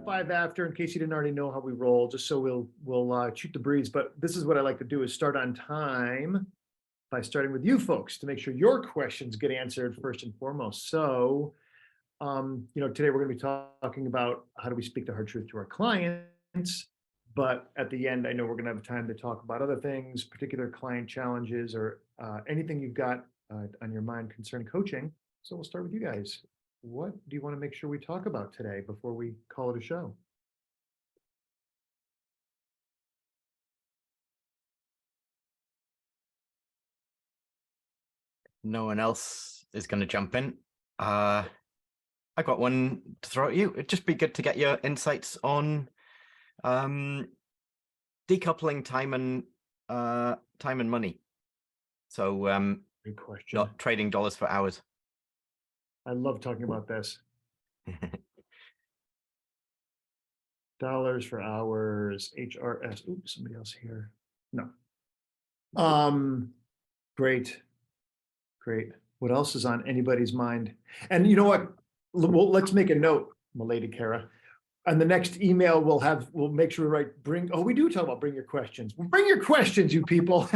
5 after, in case you didn't already know how we roll, just so we'll shoot the breeze. But this is what I like to do, is start on time by starting with you folks to make sure your questions get answered first and foremost. So, today we're going to be talking about how do we speak the hard truth to our clients. But at the end, I know we're going to have time to talk about other things, particular client challenges, or anything you've got on your mind concerning coaching. So we'll start with you guys. What do you want to make sure we talk about today before we call it a show? No one else is going to jump in. I got one to throw at you. It'd just be good to get your insights on decoupling time and money. So Good question. not trading dollars for hours. I love talking about this. Dollars for hours, HRS. Oops, somebody else here. No. Great. What else is on anybody's mind? And you know what? Well, let's make a note, Milady Kara. On the next email, we'll make sure we write, we do talk about bring your questions. Bring your questions, you people.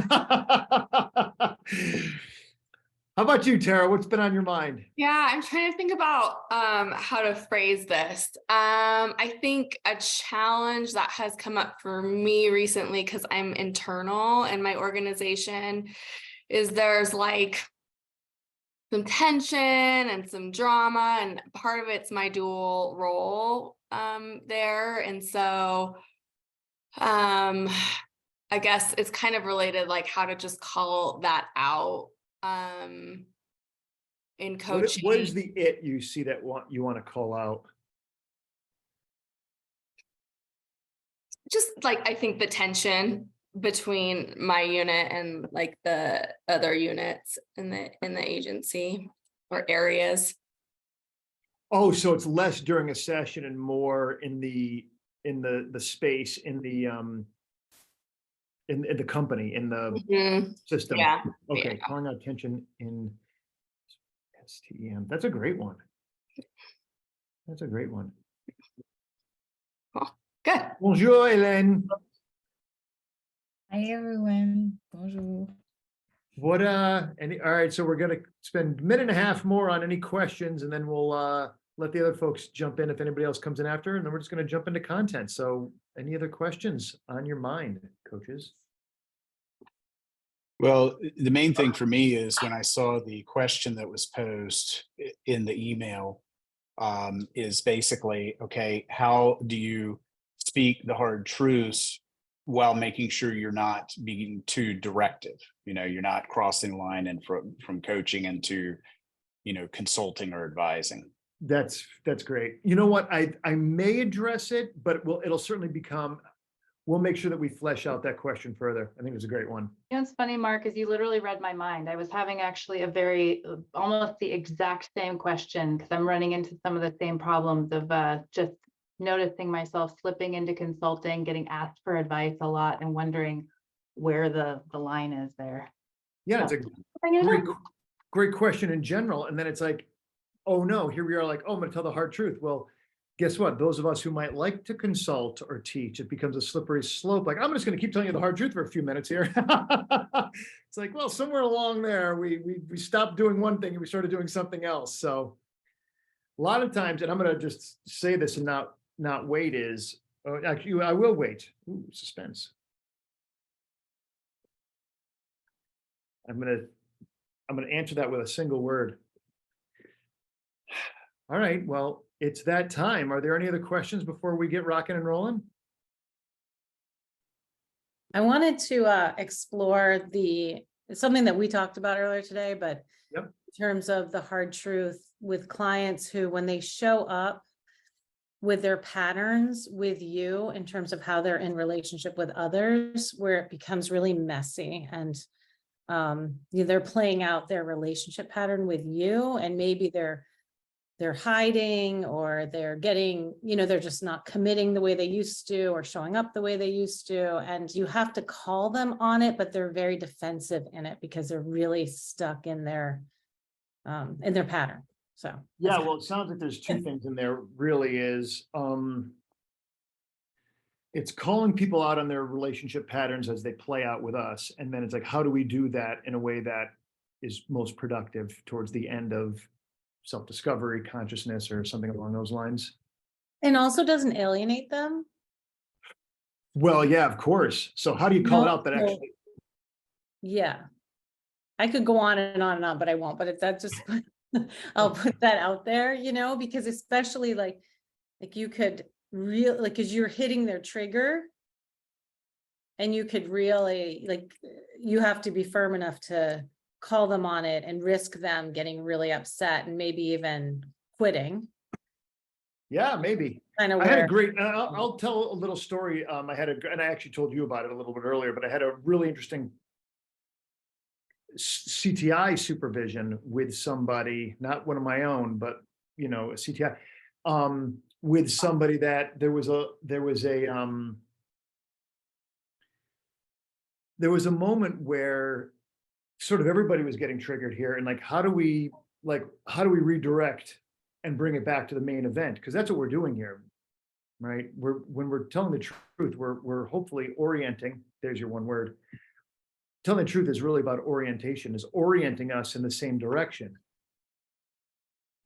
How about you, Tara? What's been on your mind? Yeah, I'm trying to think about how to phrase this. I think a challenge that has come up for me recently, because I'm internal in my organization, is there's like some tension and some drama, and part of it's my dual role there. And so I guess it's kind of related, like how to just call that out in coaching. What is the it you see that you want to call out? Just like, I think the tension between my unit and like the other units in the agency or areas. Oh, so it's less during a session and more in the space, in the company, in the system. Yeah. Okay, Yeah. calling out tension in STEM. That's a great one. Oh, good. Bonjour, Hélène. Hi everyone. Bonjour. All right, so we're gonna spend a minute and a half more on any questions, and then we'll let the other folks jump in if anybody else comes in after, and then we're just gonna jump into content. So any other questions on your mind, coaches? Well, the main thing for me is when I saw the question that was posed in the email is basically, okay, how do you speak the hard truths while making sure you're not being too directive? You're not crossing the line and from coaching into, consulting or advising. That's great. You know what? I may address it, but it'll certainly we'll make sure that we flesh out that question further. I think it's a great one. It's funny, Mark, is you literally read my mind. I was having actually almost the exact same question, because I'm running into some of the same problems of just noticing myself slipping into consulting, getting asked for advice a lot, and wondering where the line is there. Yeah, So, it's a great question in general. And then it's like, oh no, here we are like, oh, I'm gonna tell the hard truth. Well, guess what? Those of us who might like to consult or teach, it becomes a slippery slope. Like, I'm just gonna keep telling you the hard truth for a few minutes here. It's like, well, somewhere along there, we stopped doing one thing and we started doing something else. So a lot of times, and I'm gonna just say this and not wait, actually, I will wait. Ooh, suspense. I'm gonna answer that with a single word. All right, well, it's that time. Are there any other questions before we get rocking and rolling? I wanted to explore something that we talked about earlier today, but Yep. In terms of the hard truth with clients who, when they show up with their patterns with you in terms of how they're in relationship with others, where it becomes really messy, and they're playing out their relationship pattern with you, and maybe they're hiding, or they're getting, they're just not committing the way they used to, or showing up the way they used to. And you have to call them on it, but they're very defensive in it because they're really stuck in their pattern. So yeah, well, it sounds like there's two things in there. Really is it's calling people out on their relationship patterns as they play out with us. And then it's like, how do we do that in a way that is most productive towards the end of self-discovery, consciousness, or something along those lines? And also doesn't alienate them. Well, yeah, of course. So how do you call it out that No. actually? Yeah. I could go on and on and on, but I won't, but if that just, I'll put that out there, you know, because especially like you could really, like, cause you're hitting their trigger. And you could really, like, you have to be firm enough to call them on it and risk them getting really upset and maybe even quitting. Yeah, maybe. Kind of I had a where, great, I'll tell a little story. I had and I actually told you about it a little bit earlier, but I had a really interesting CTI supervision with somebody, not one of my own, but a CTI, with somebody that there was a moment where sort of everybody was getting triggered here, and like, how do we redirect and bring it back to the main event? Because that's what we're doing here, right? When we're telling the truth, we're hopefully orienting. There's your one word. Telling the truth is really about orientation, is orienting us in the same direction.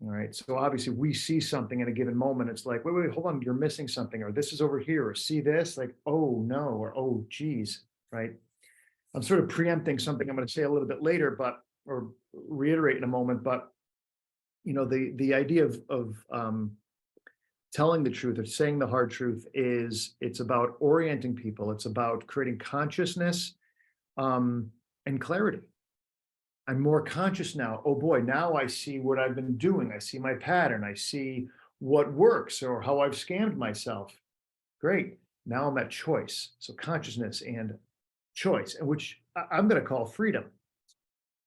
All right. So obviously we see something in a given moment. It's like, wait, hold on, you're missing something, or this is over here, or see this, like, oh no, or oh geez, right? I'm sort of preempting something I'm going to say a little bit later, or reiterate in a moment, but the idea of telling the truth or saying the hard truth it's about orienting people. It's about creating consciousness and clarity. I'm more conscious now. Oh boy, now I see what I've been doing. I see my pattern. I see what works or how I've scammed myself. Great. Now I'm at choice. So consciousness and choice, and which I'm going to call freedom,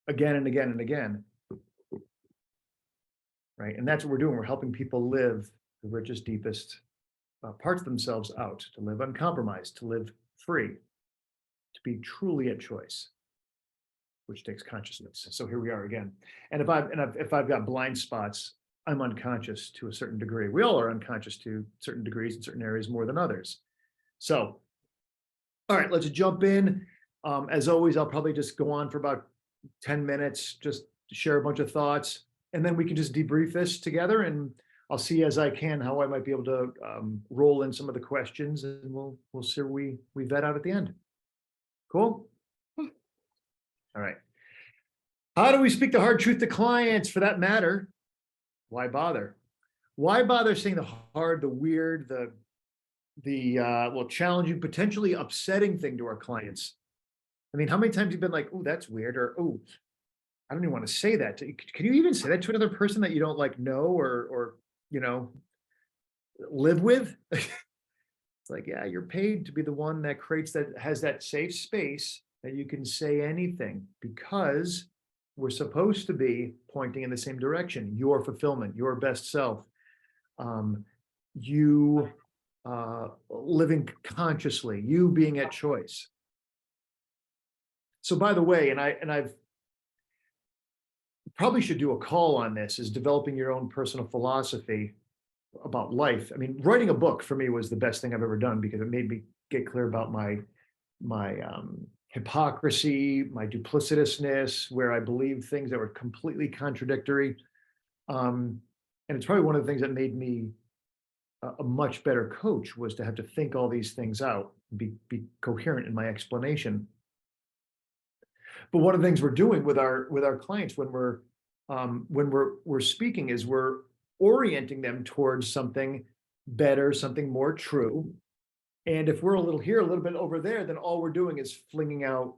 again and again and again. Right. And that's what we're doing. We're helping people live the richest, deepest parts of themselves out, to live uncompromised, to live free, to be truly at choice, which takes consciousness. So here we are again. And if I've got blind spots, I'm unconscious to a certain degree. We all are unconscious to certain degrees in certain areas more than others. So, all right, let's jump in. As always, I'll probably just go on for about 10 minutes, just to share a bunch of thoughts, and then we can just debrief this together, and I'll see as I can how I might be able to roll in some of the questions, and we'll see where we vet out at the end. Cool? All right. How do we speak the hard truth to clients? For that matter, why bother? Why bother saying the hard, the weird, the challenging, potentially upsetting thing to our clients? I mean, how many times have you been like, oh, that's weird, or oh, I don't even want to say that. Can you even say that to another person that you don't like know or live with? It's like, yeah, you're paid to be the one that has that safe space that you can say anything, because we're supposed to be pointing in the same direction. Your fulfillment, your best self, you living consciously, you being at choice. So by the way, and I've probably should do a call on this, is developing your own personal philosophy about life. I mean, writing a book for me was the best thing I've ever done, because it made me get clear about my hypocrisy, my duplicitousness, where I believed things that were completely contradictory. And it's probably one of the things that made me a much better coach, was to have to think all these things out, be coherent in my explanation. But one of the things we're doing with our clients when we're speaking is we're orienting them towards something better, something more true. And if we're a little here, a little bit over there, then all we're doing is flinging out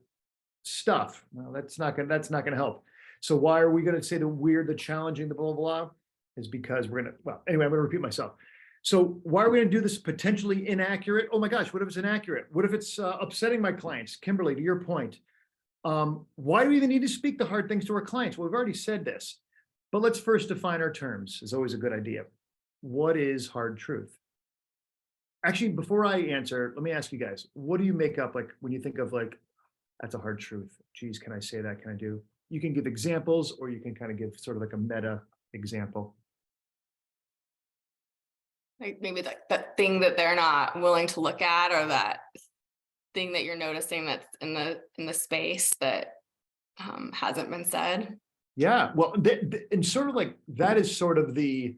stuff. Well, that's not gonna help. So why are we going to say the weird, the challenging, the blah, blah, blah? Is because anyway, I'm gonna repeat myself. So why are we gonna do this potentially inaccurate? Oh my gosh, what if it's inaccurate? What if it's upsetting my clients? Kimberly, to your point, why do we even need to speak the hard things to our clients? Well, we've already said this, but let's first define our terms. Is always a good idea. What is hard truth? Actually, before I answer, let me ask you guys, what do you make up, like, when you think of like, that's a hard truth? Geez, can I say that? Can I do? You can give examples, or you can kind of give sort of like a meta example. Like maybe that thing that they're not willing to look at, or that thing that you're noticing that's in the space that hasn't been said. Yeah, well, and sort of like that is sort of the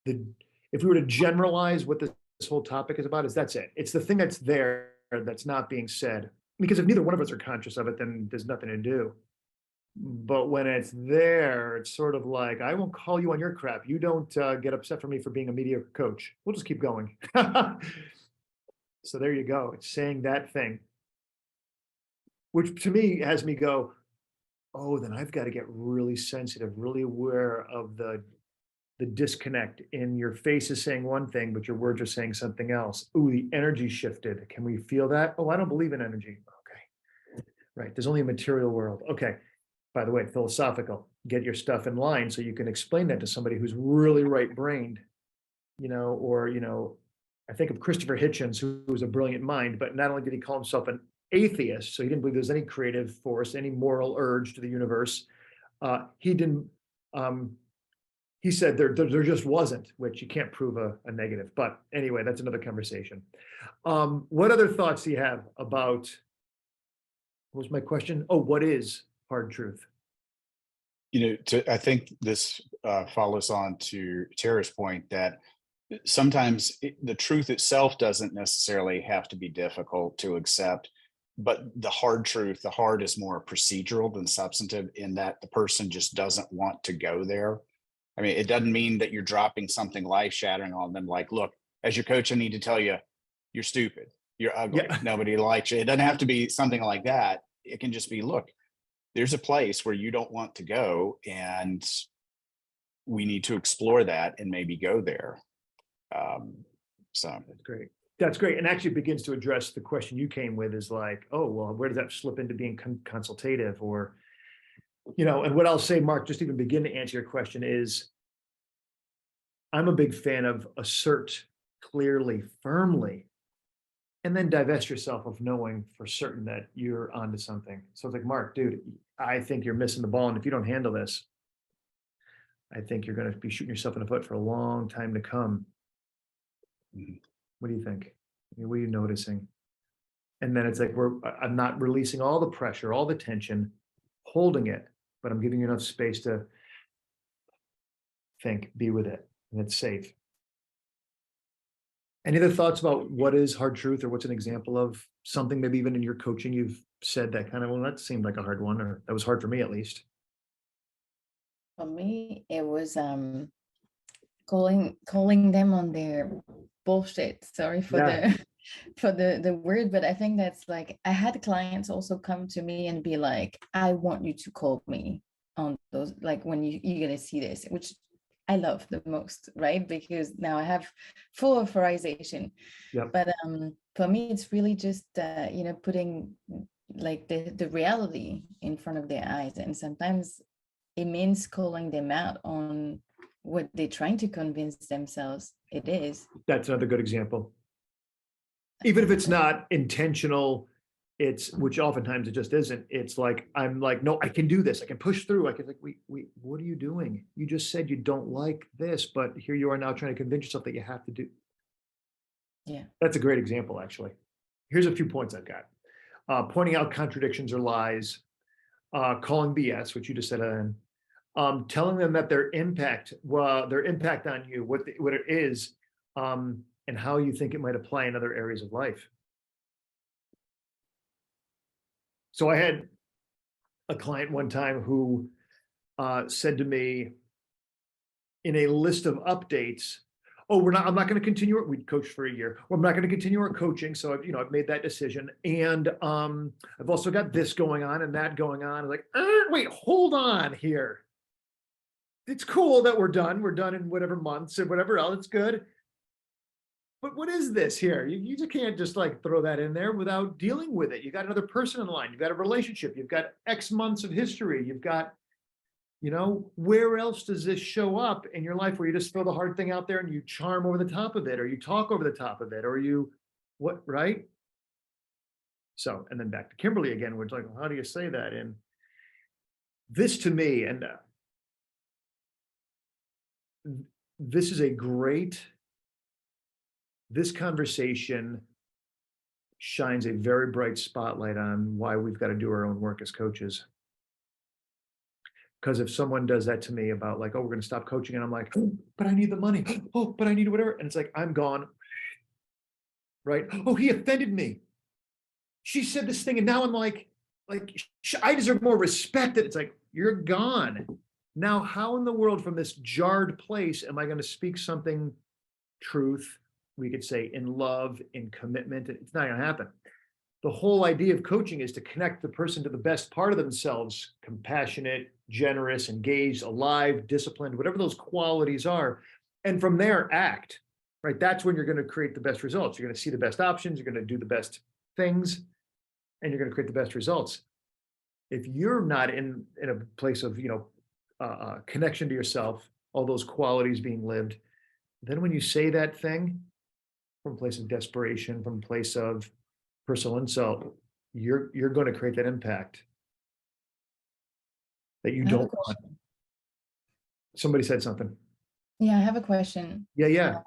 if we were to generalize what this whole topic is about, is that's it. It's the thing that's there that's not being said. Because if neither one of us are conscious of it, then there's nothing to do. But when it's there, it's sort of like, I won't call you on your crap. You don't get upset for me for being a mediocre coach. We'll just keep going. So there you go. It's saying that thing, which to me has me go, oh, then I've got to get really sensitive, really aware of the disconnect in your face is saying one thing, but your words are saying something else. Ooh, the energy shifted. Can we feel that? Oh, I don't believe in energy. Okay. Right. There's only a material world. Okay. By the way, philosophical, get your stuff in line so you can explain that to somebody who's really right-brained, or, I think of Christopher Hitchens, who was a brilliant mind, but not only did he call himself an atheist, so he didn't believe there's any creative force, any moral urge to the universe. He didn't, he said there just wasn't, which you can't prove a negative. But anyway, that's another conversation. What other thoughts do you have about, what was my question? Oh, what is hard truth? I think this follows on to Tara's point that sometimes the truth itself doesn't necessarily have to be difficult to accept, but the hard truth, the hard is more procedural than substantive, in that the person just doesn't want to go there. I mean, it doesn't mean that you're dropping something life-shattering on them, like, look, as your coach, I need to tell you, you're stupid, you're ugly, Yeah. nobody likes you. It doesn't have to be something like that. It can just be, look, there's a place where you don't want to go, and we need to explore that and maybe go there. So That's great. That's great. And actually begins to address the question you came with, is like, oh, well, where does that slip into being consultative? Or, and what I'll say, Mark, just even begin to answer your question is, I'm a big fan of assert clearly, firmly, and then divest yourself of knowing for certain that you're onto something. So it's like, Mark, dude, I think you're missing the ball. And if you don't handle this, I think you're going to be shooting yourself in the foot for a long time to come. What do you think? What are you noticing? And then it's like, I'm not releasing all the pressure, all the tension, holding it, but I'm giving you enough space to think, be with it, and it's safe. Any other thoughts about what is hard truth, or what's an example of something maybe even in your coaching you've said that kind of, well, that seemed like a hard one, or that was hard for me at least? For me, it was calling them on their bullshit. Sorry for the word, but I think that's like, I had clients also come to me and be like, I want you to call me on those, like, when you're gonna see this, which I love the most, right? Because now I have full authorization. Yep. But for me, it's really just putting like the reality in front of their eyes, and sometimes it means calling them out on what they're trying to convince themselves it is. That's another good example. Even if it's not intentional, which oftentimes it just isn't. It's like, I'm like, no, I can do this. I can push through. I can, like, wait, what are you doing? You just said you don't like this, but here you are now trying to convince yourself that you have to do. Yeah. That's a great example, actually. Here's a few points I've got. Pointing out contradictions or lies, calling BS, which you just said, telling them that their impact on you, what it is, and how you think it might apply in other areas of life. So I had a client one time who said to me, in a list of updates, oh, I'm not going to continue it. We'd coached for a year. Well, I'm not going to continue our coaching. So I've made that decision. And I've also got this going on and that going on. I'm like, wait, hold on here. It's cool that we're done. We're done in whatever months and whatever else. It's good. But what is this here? You just can't just like throw that in there without dealing with it. You got another person in line. You've got a relationship. You've got X months of history. You've got, where else does this show up in your life where you just throw the hard thing out there and you charm over the top of it, or you talk over the top of it, or right? So, and then back to Kimberly again, which, like, well, how do you say that? And this to me, and this is a great this conversation shines a very bright spotlight on why we've got to do our own work as coaches. Because if someone does that to me about like, oh, we're going to stop coaching, and I'm like, oh, but I need the money. Oh, but I need whatever. And it's like, I'm gone. Right. Oh, he offended me. She said this thing. And now I'm like, I deserve more respect. It's like, you're gone. Now, how in the world from this jarred place am I going to speak something truth? We could say in love, in commitment. It's not going to happen. The whole idea of coaching is to connect the person to the best part of themselves, compassionate, generous, engaged, alive, disciplined, whatever those qualities are. And from there, act, right? That's when you're going to create the best results. You're going to see the best options. You're going to do the best things, and you're going to create the best results. If you're not in a place of, connection to yourself, all those qualities being lived, then when you say that thing from a place of desperation, from a place of personal insult, you're going to create that impact that you I have a don't want. question. Somebody said something. Yeah, I have a question. Yeah.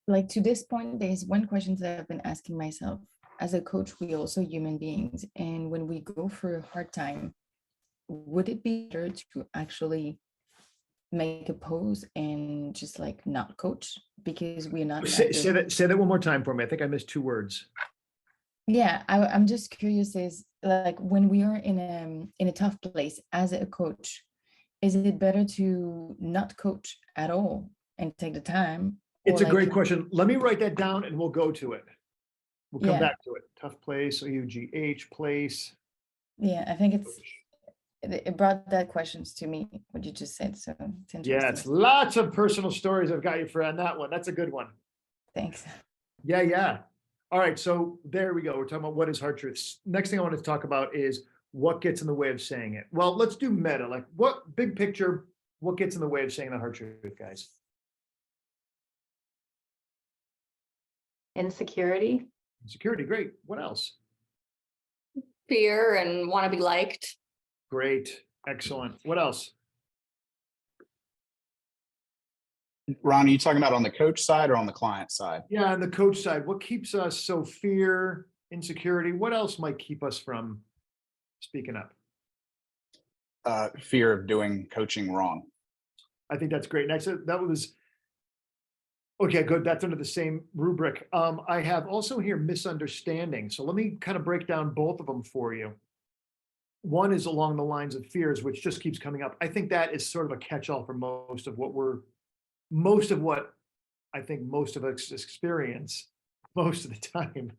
Like to this point, there's one question that I've been asking myself. As a coach, we're also human beings. And when we go through a hard time, would it be better to actually make a pause and just like not coach because we're not Say that one more time for me. I think I missed 2 words. Yeah, I'm just curious, is like when we are in a tough place as a coach, is it better to not coach at all and take the time? It's or a great like, question. Let me write that down and we'll go to it. We'll come Yeah. back to it. Tough place, OUGH place. yeah, I think it brought that questions to me, what you just said. So it's interesting. Yeah, it's lots of personal stories I've got you for on that one. That's a good one. Thanks. Yeah. All right, so there we go. We're talking about what is hard truths. Next thing I want to talk about is what gets in the way of saying it. Well, let's do meta. Like what big picture, what gets in the way of saying the hard truth, guys? Insecurity. Security, great. What else? Fear and want to be liked. Great, excellent. What else? Ron, are you talking about on the coach side or on the client side? Yeah, on the coach side, what keeps us so fear, insecurity? What else might keep us from speaking up? Fear of doing coaching wrong. I think that's great. Next, that was okay. Good. That's under the same rubric. I have also here misunderstanding. So let me kind of break down both of them for you. One is along the lines of fears, which just keeps coming up. I think that is sort of a catch-all for most of what I think most of us experience most of the time.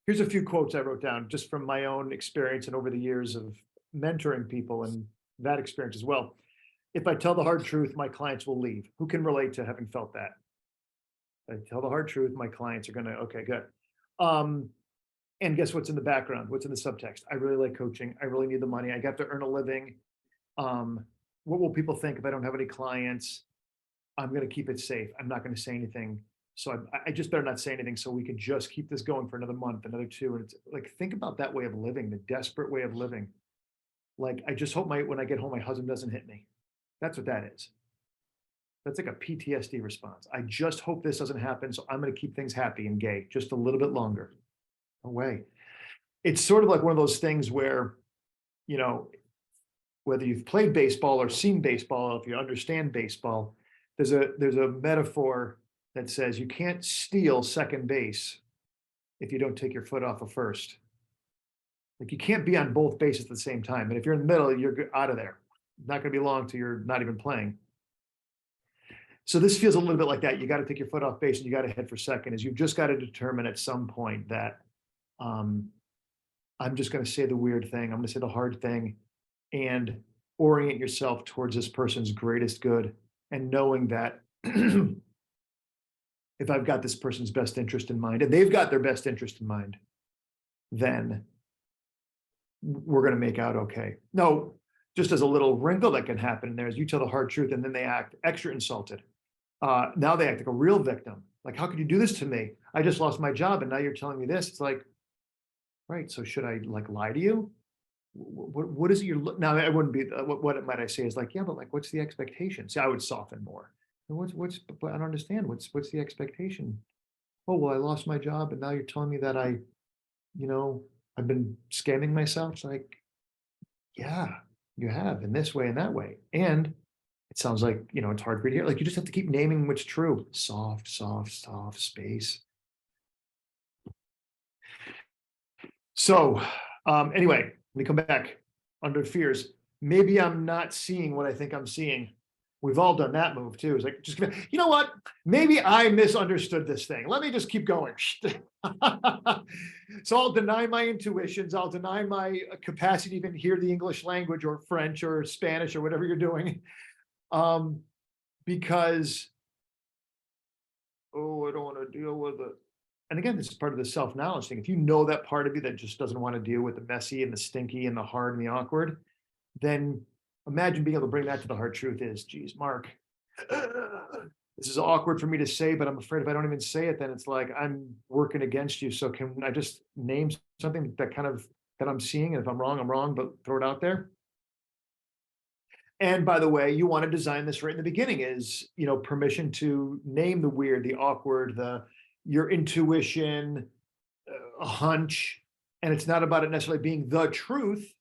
Here's a few quotes I wrote down just from my own experience and over the years of mentoring people and that experience as well. If I tell the hard truth, my clients will leave. Who can relate to having felt that? If I tell the hard truth, my clients are gonna, okay, good. And guess what's in the background? What's in the subtext? I really like coaching. I really need the money. I got to earn a living. What will people think if I don't have any clients? I'm going to keep it safe. I'm not going to say anything. So I just better not say anything so we can just keep this going for another month, another 2. And it's like, think about that way of living, the desperate way of living. Like, I just hope when I get home, my husband doesn't hit me. That's what that is. That's like a PTSD response. I just hope this doesn't happen. So I'm going to keep things happy and gay just a little bit longer. No way. It's sort of like one of those things where, whether you've played baseball or seen baseball, if you understand baseball, there's a metaphor that says you can't steal second base if you don't take your foot off of first. Like you can't be on both bases at the same time. And if you're in the middle, you're out of there. Not going to be long till you're not even playing. So this feels a little bit like that. You got to take your foot off base and you got to head for second. Is you've just got to determine at some point that I'm just going to say the weird thing. I'm going to say the hard thing and orient yourself towards this person's greatest good. And knowing that if I've got this person's best interest in mind and they've got their best interest in mind, then we're going to make out okay. No, just as a little wrinkle that can happen in there is you tell the hard truth and then they act extra insulted. Now they act like a real victim. Like, how could you do this to me? I just lost my job and now you're telling me this. It's like, right. So should I like lie to you? What is it you're now? It wouldn't be what might I say is like, yeah, but like, what's the expectation? See, I would soften more. But I don't understand. What's the expectation? Oh, well, I lost my job and now you're telling me that I've been scamming myself. It's like, yeah, you have in this way and that way. And it sounds like, it's hard for you to hear. Like you just have to keep naming what's true. Soft, soft, soft space. So anyway, let me come back under fears. Maybe I'm not seeing what I think I'm seeing. We've all done that move too. It's like, you know what? Maybe I misunderstood this thing. Let me just keep going. So I'll deny my intuitions. I'll deny my capacity to even hear the English language or French or Spanish or whatever you're doing. Because, I don't want to deal with it. And again, this is part of the self-knowledge thing. If you know that part of you that just doesn't want to deal with the messy and the stinky and the hard and the awkward, then imagine being able to bring that to the hard truth is, geez, Mark, this is awkward for me to say, but I'm afraid if I don't even say it, then it's like I'm working against you. So can I just name something that I'm seeing? And if I'm wrong, but throw it out there. And by the way, you want to design this right in the beginning is, permission to name the weird, the awkward, your intuition, a hunch. And it's not about it necessarily being the truth,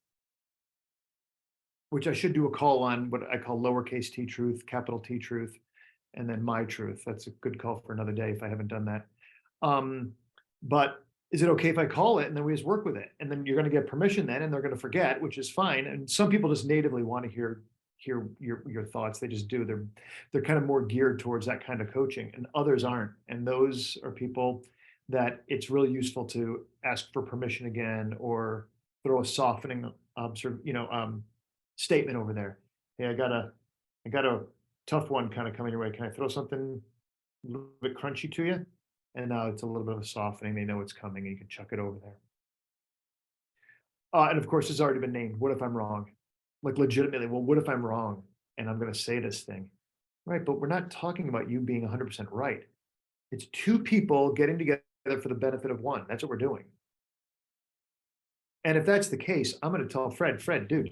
which I should do a call on what I call lowercase t truth, capital T truth, and then my truth. That's a good call for another day if I haven't done that. But is it okay if I call it and then we just work with it? And then you're going to get permission then, and they're going to forget, which is fine. And some people just natively want to hear your thoughts. They just do. They're kind of more geared towards that kind of coaching, and others aren't. And those are people that it's really useful to ask for permission again, or throw a softening statement over there. Hey, I got a tough one kind of coming your way. Can I throw something a little bit crunchy to you? And now it's a little bit of a softening. They know it's coming and you can chuck it over there. And of course, it's already been named. What if I'm wrong? Like legitimately, well, what if I'm wrong and I'm going to say this thing? Right, but we're not talking about you being 100% right. It's two people getting together for the benefit of one. That's what we're doing. And if that's the case, I'm going to tell Fred, dude,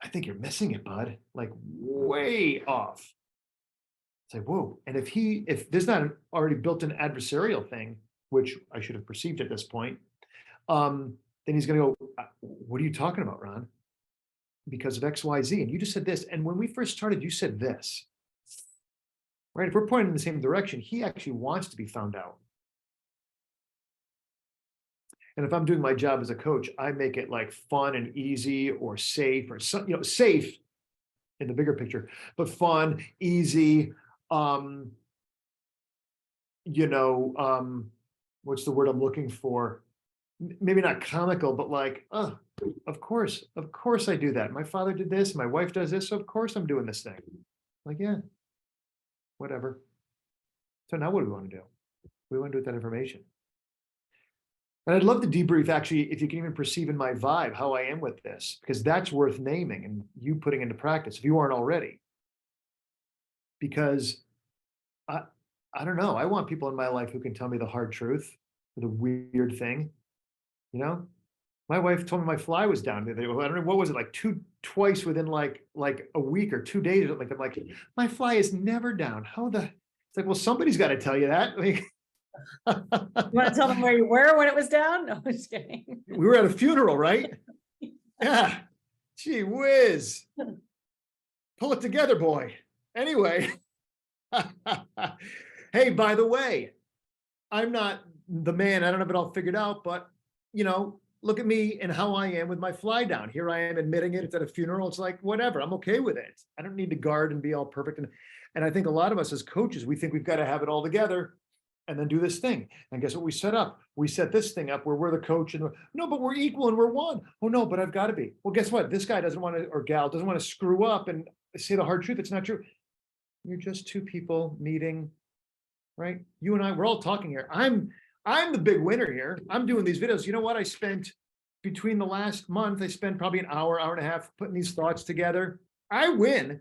I think you're missing it, bud. Like way off. Say, whoa. And if there's not an already built-in adversarial thing, which I should have perceived at this point, then he's going to go, what are you talking about, Ron? Because of X, Y, Z. And you just said this. And when we first started, you said this. Right? If we're pointing in the same direction, he actually wants to be found out. And if I'm doing my job as a coach, I make it like fun and easy or safe or safe in the bigger picture, but fun, easy, what's the word I'm looking for? Maybe not comical, but like, of course I do that. My father did this, my wife does this, so of course I'm doing this thing. Like, yeah, whatever. So now what do we want to do? We want to do with that information. And I'd love to debrief, actually, if you can even perceive in my vibe how I am with this, because that's worth naming and you putting into practice if you aren't already. Because I don't know, I want people in my life who can tell me the hard truth, the weird thing. My wife told me my fly was down the other day. I don't know, what was it, like twice within like a week or 2 days. Like, I'm like, my fly is never down. It's like, well, somebody's got to tell you that. Like, You want to tell them where you were when it was down? No, I'm just kidding. we were at a funeral, right? Yeah. Gee whiz. Pull it together, boy. Anyway. Hey, by the way, I'm not the man. I don't have it all figured out, but look at me and how I am with my fly down. Here I am admitting it. It's at a funeral. It's like, whatever. I'm okay with it. I don't need to guard and be all perfect. And I think a lot of us as coaches, we think we've got to have it all together and then do this thing. And guess what we set up? We set this thing up where we're the coach and no, but we're equal and we're one. Oh no, but I've got to be. Well, guess what? This guy doesn't want to, or gal doesn't want to screw up and say the hard truth. It's not true. You're just two people meeting, right? You and I, we're all talking here. I'm the big winner here. I'm doing these videos. You know what? I spent between the last month, I spent probably an hour and a half putting these thoughts together. I win.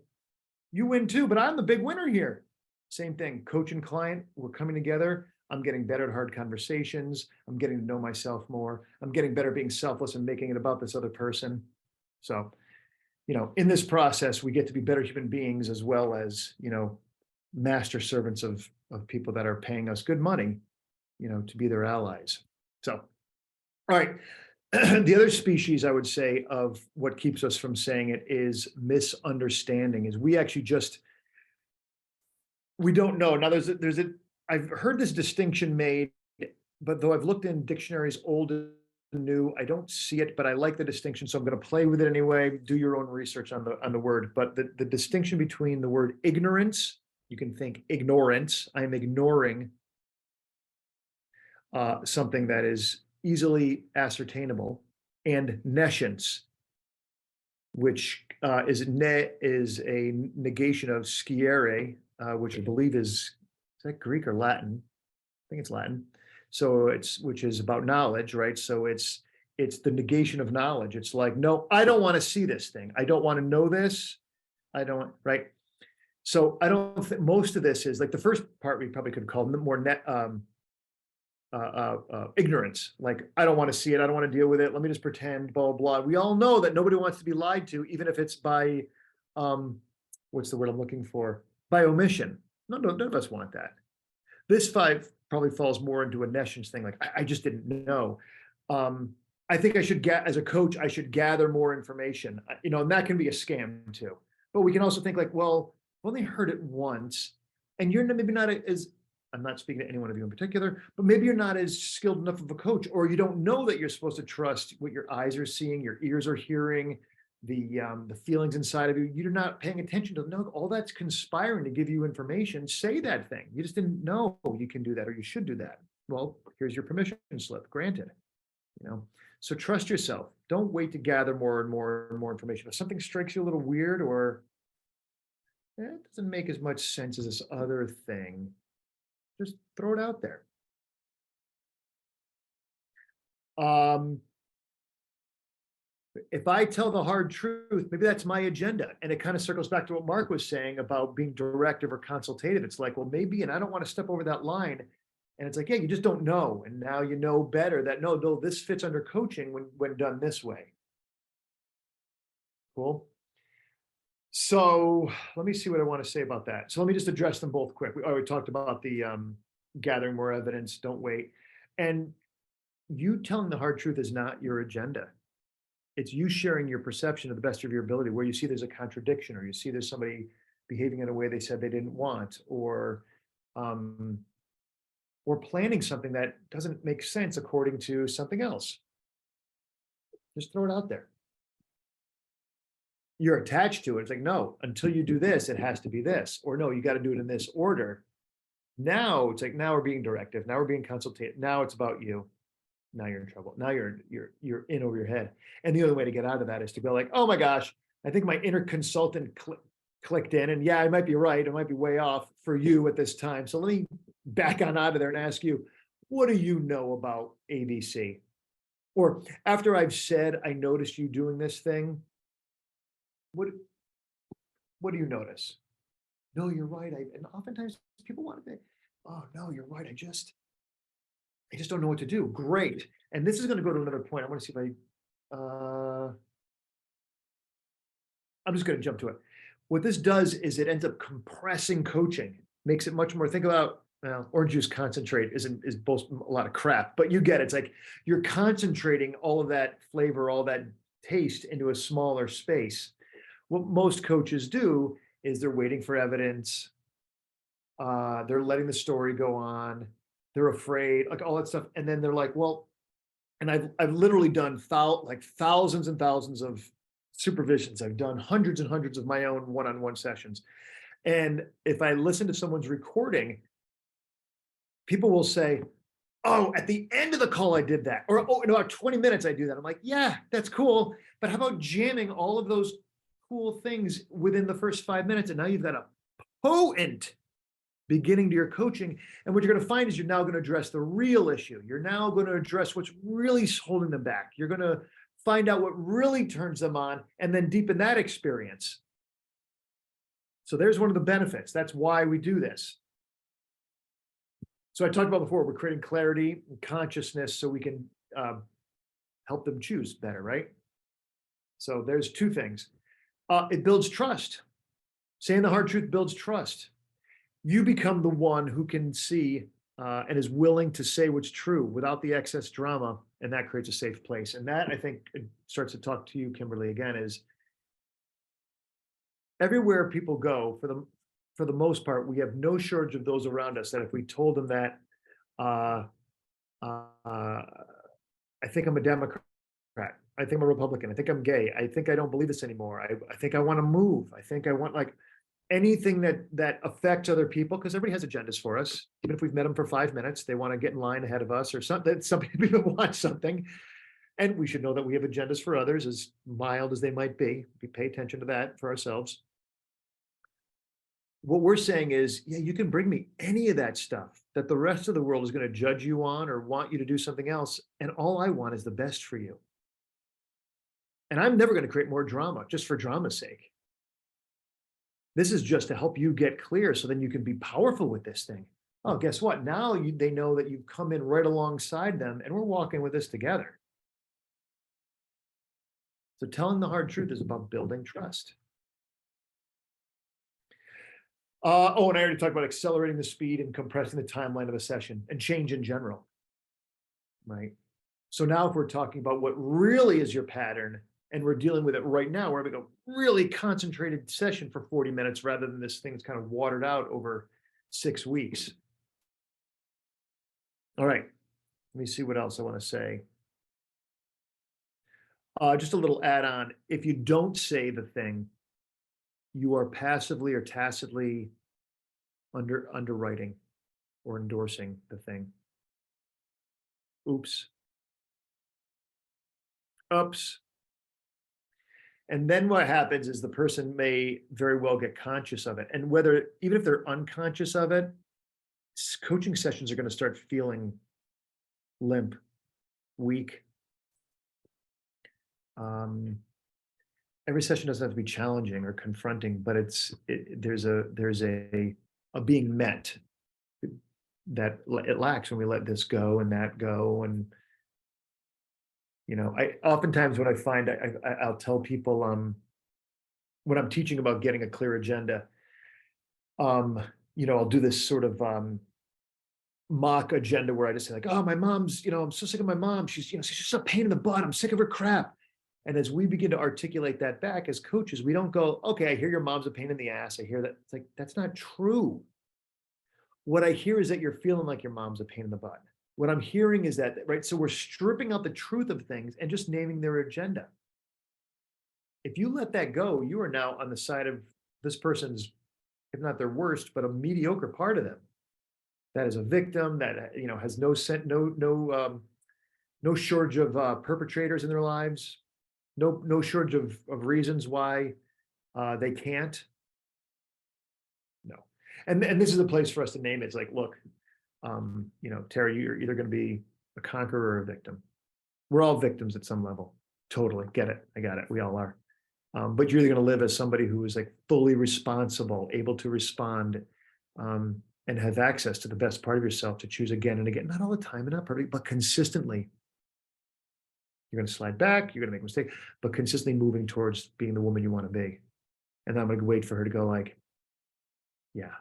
You win too, but I'm the big winner here. Same thing, coach and client, we're coming together. I'm getting better at hard conversations. I'm getting to know myself more. I'm getting better at being selfless and making it about this other person. So, in this process, we get to be better human beings as well as, master servants of people that are paying us good money, to be their allies. So, all right. The other species I would say of what keeps us from saying it is misunderstanding, is we actually we don't know. Now I've heard this distinction made, but though I've looked in dictionaries old and new, I don't see it, but I like the distinction. So I'm going to play with it anyway. Do your own research on the word, but the distinction between the word ignorance, you can think ignorance, I'm ignoring something that is easily ascertainable, and nescience, which is a negation of sciere, which I believe is that Greek or Latin? I think it's Latin. So which is about knowledge, right? So it's the negation of knowledge. It's like, no, I don't want to see this thing. I don't want to know this. I don't, right? So I don't think most of this is like the first part we probably could call more ignorance. Like, I don't want to see it. I don't want to deal with it. Let me just pretend, blah, blah. We all know that nobody wants to be lied to, even if it's by, what's the word I'm looking for? By omission. None of us want that. This 5 probably falls more into a nescience thing. Like, I just didn't know. I think I should as a coach, I should gather more information, and that can be a scam too. But we can also think like, well, I've only heard it once, and you're maybe not as, I'm not speaking to any one of you in particular, but maybe you're not as skilled enough of a coach, or you don't know that you're supposed to trust what your eyes are seeing, your ears are hearing, the feelings inside of you. You're not paying attention to, no, all that's conspiring to give you information. Say that thing. You just didn't know you can do that, or you should do that. Well, here's your permission slip, granted. So trust yourself. Don't wait to gather more and more and more information. If something strikes you a little weird, or it doesn't make as much sense as this other thing, just throw it out there. If I tell the hard truth, maybe that's my agenda. And it kind of circles back to what Mark was saying about being directive or consultative. It's like, well, maybe, and I don't want to step over that line. And it's like, yeah, you just don't know. And now you know better that no, this fits under coaching when done this way. Cool. So let me see what I want to say about that. So let me just address them both quick. We already talked about the gathering more evidence, don't wait. And you telling the hard truth is not your agenda. It's you sharing your perception to the best of your ability, where you see there's a contradiction, or you see there's somebody behaving in a way they said they didn't want, or planning something that doesn't make sense according to something else. Just throw it out there. You're attached to it. It's like, no, until you do this, it has to be this, or no, you got to do it in this order. Now it's like, now we're being directive. Now we're being consultative. Now it's about you. Now you're in trouble. Now you're in over your head. And the only way to get out of that is to go like, oh my gosh, I think my inner consultant clicked in, and yeah, I might be right. I might be way off for you at this time. So let me back on out of there and ask you, what do you know about ABC? Or after I've said, I noticed you doing this thing, what do you notice? No, you're right. And oftentimes people want to think, oh no, you're right. I just don't know what to do. Great. And this is going to go to another point. I want to see if I'm just going to jump to it. What this does is it ends up compressing coaching, makes it much more, think about, orange juice concentrate is both a lot of crap, but you get it. It's like you're concentrating all of that flavor, all that taste into a smaller space. What most coaches do is they're waiting for evidence. They're letting the story go on. They're afraid, like all that stuff. And then they're like, well, and I've literally done thousands and thousands of supervisions. I've done hundreds and hundreds of my own one-on-one sessions. And if I listen to someone's recording, people will say, oh, at the end of the call, I did that. Or, oh, in about 20 minutes, I do that. I'm like, yeah, that's cool. But how about jamming all of those cool things within the first 5 minutes? And now you've got a potent beginning to your coaching. And what you're going to find is you're now going to address the real issue. You're now going to address what's really holding them back. You're going to find out what really turns them on, and then deepen that experience. So there's one of the benefits. That's why we do this. So I talked about before, we're creating clarity and consciousness so we can help them choose better, right? So there's two things. It builds trust. Saying the hard truth builds trust. You become the one who can see and is willing to say what's true without the excess drama, and that creates a safe place. And that, I think, it starts to talk to you, Kimberly, again, is everywhere people go, for the most part, we have no shortage of those around us that if we told them that, I think I'm a Democrat, I think I'm a Republican, I think I'm gay, I think I don't believe this anymore, I think I want to move, I think I want, like, anything that affects other people, because everybody has agendas for us. Even if we've met them for 5 minutes, they want to get in line ahead of us or something. Some people want something. And we should know that we have agendas for others, as mild as they might be. We pay attention to that for ourselves. What we're saying is, yeah, you can bring me any of that stuff that the rest of the world is going to judge you on or want you to do something else. And all I want is the best for you. And I'm never going to create more drama just for drama's sake. This is just to help you get clear so then you can be powerful with this thing. Oh, guess what? Now they know that you've come in right alongside them and we're walking with this together. So telling the hard truth is about building trust. And I already talked about accelerating the speed and compressing the timeline of a session and change in general, right? So now if we're talking about what really is your pattern and we're dealing with it right now, we're having a really concentrated session for 40 minutes rather than this thing that's kind of watered out over 6 weeks. All right, let me see what else I want to say. Just a little add-on. If you don't say the thing, you are passively or tacitly underwriting or endorsing the thing. Oops. And then what happens is the person may very well get conscious of it. And whether, even if they're unconscious of it, coaching sessions are going to start feeling limp, weak. Every session doesn't have to be challenging or confronting, but there's a being met that it lacks when we let this go and that go. And I oftentimes when I find I'll tell people when I'm teaching about getting a clear agenda, I'll do this sort of mock agenda where I just say like, oh, my mom's, I'm so sick of my mom. She's just a pain in the butt. I'm sick of her crap. And as we begin to articulate that back as coaches, we don't go, okay, I hear your mom's a pain in the ass. I hear that. It's like, that's not true. What I hear is that you're feeling like your mom's a pain in the butt. What I'm hearing is that, right? So we're stripping out the truth of things and just naming their agenda. If you let that go, you are now on the side of this person's, if not their worst, but a mediocre part of them. That is a victim that, has no shortage of perpetrators in their lives. No shortage of reasons why they can't. No. And this is a place for us to name it. It's like, look, Terry, you're either going to be a conqueror or a victim. We're all victims at some level. Totally. Get it. I got it. We all are. But you're either going to live as somebody who is like fully responsible, able to respond, and have access to the best part of yourself to choose again and again. Not all the time and not perfect, but consistently. You're going to slide back, you're going to make a mistake, but consistently moving towards being the woman you want to be. And then I'm going to wait for her to go like, yeah.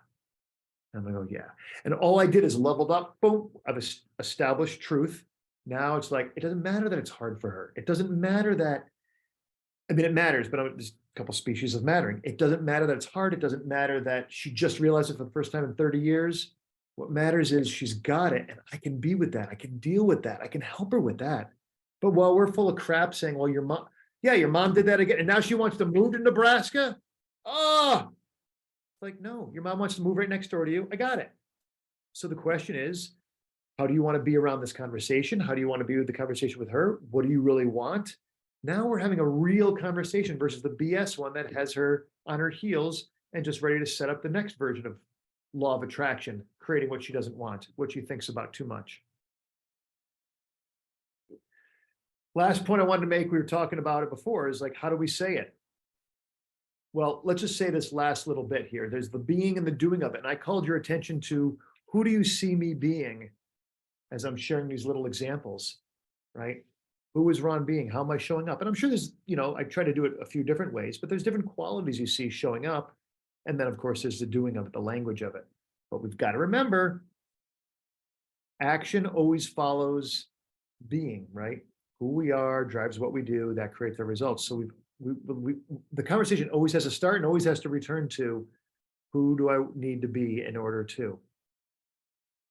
And I'm going to go, yeah. And all I did is leveled up, boom, I've established truth. Now it's like, it doesn't matter that it's hard for her. It doesn't matter that, it matters, but there's a couple species of mattering. It doesn't matter that it's hard. It doesn't matter that she just realized it for the first time in 30 years. What matters is she's got it and I can be with that. I can deal with that. I can help her with that. But while we're full of crap saying, well, your mom did that again. And now she wants to move to Nebraska. Oh, like, no, your mom wants to move right next door to you. I got it. So the question is, how do you want to be around this conversation? How do you want to be with the conversation with her? What do you really want? Now we're having a real conversation versus the BS one that has her on her heels and just ready to set up the next version of law of attraction, creating what she doesn't want, what she thinks about too much. Last point I wanted to make, we were talking about it before, is like, how do we say it? Well, let's just say this last little bit here. There's the being and the doing of it. And I called your attention to, who do you see me being as I'm sharing these little examples, right? Who is Ron being? How am I showing up? And I'm sure there's, I try to do it a few different ways, but there's different qualities you see showing up. And then, of course, there's the doing of it, the language of it. But we've got to remember, action always follows being, right? Who we are drives what we do, that creates the results. So the conversation always has to start and always has to return to, who do I need to be in order to?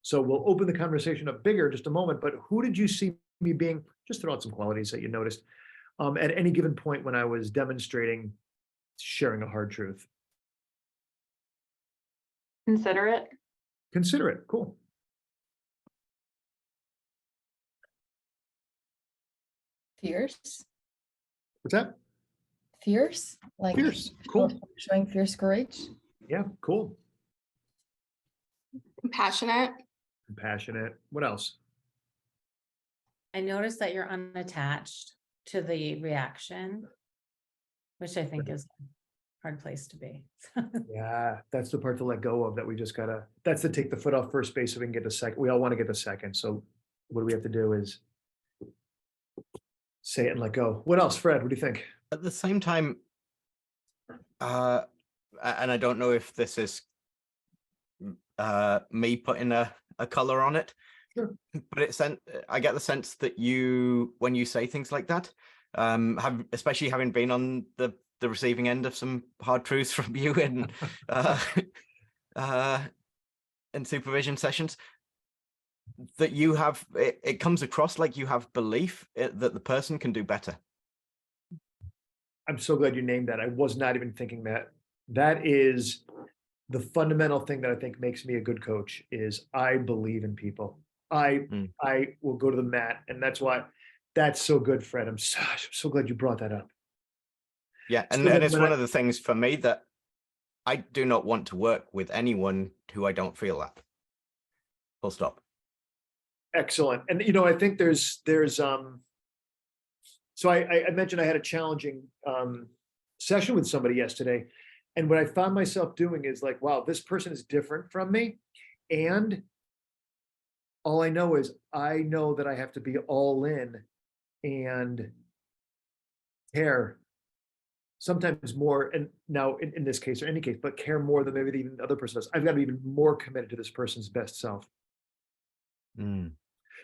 So we'll open the conversation up bigger in just a moment, but who did you see me being? Just throw out some qualities that you noticed at any given point when I was demonstrating sharing a hard truth. Considerate. Considerate, cool. Fierce. What's that? Fierce. Like Fierce, cool. showing fierce courage. Yeah, cool. Compassionate. Compassionate. What else? I noticed that you're unattached to the reaction, which I think is a hard place to be. Yeah, that's the part to let go of, that we just gotta, that's to take the foot off first base so we can get the second. We all want to get the second. So what we have to do is say it and let go. What else, Fred? What do you think? At the same time, and I don't know if this is me putting a color on it, Sure. but I get the sense that when you say things like that, especially having been on the receiving end of some hard truths from you in supervision sessions, that you have, it comes across like you have belief that the person can do better. I'm so glad you named that. I was not even thinking that. That is the fundamental thing that I think makes me a good coach, is I believe in people. I will go to the mat, and that's why that's so good, Fred. I'm so glad you brought that up. Yeah, and it's one of the things for me that I do not want to work with anyone who I don't feel that. Full stop. Excellent. And I think there's so I mentioned I had a challenging session with somebody yesterday, and what I found myself doing is like, wow, this person is different from me, and all I know is I know that I have to be all in and care sometimes more, and now in this case or any case, but care more than maybe even the other person does. I've got to be even more committed to this person's best self.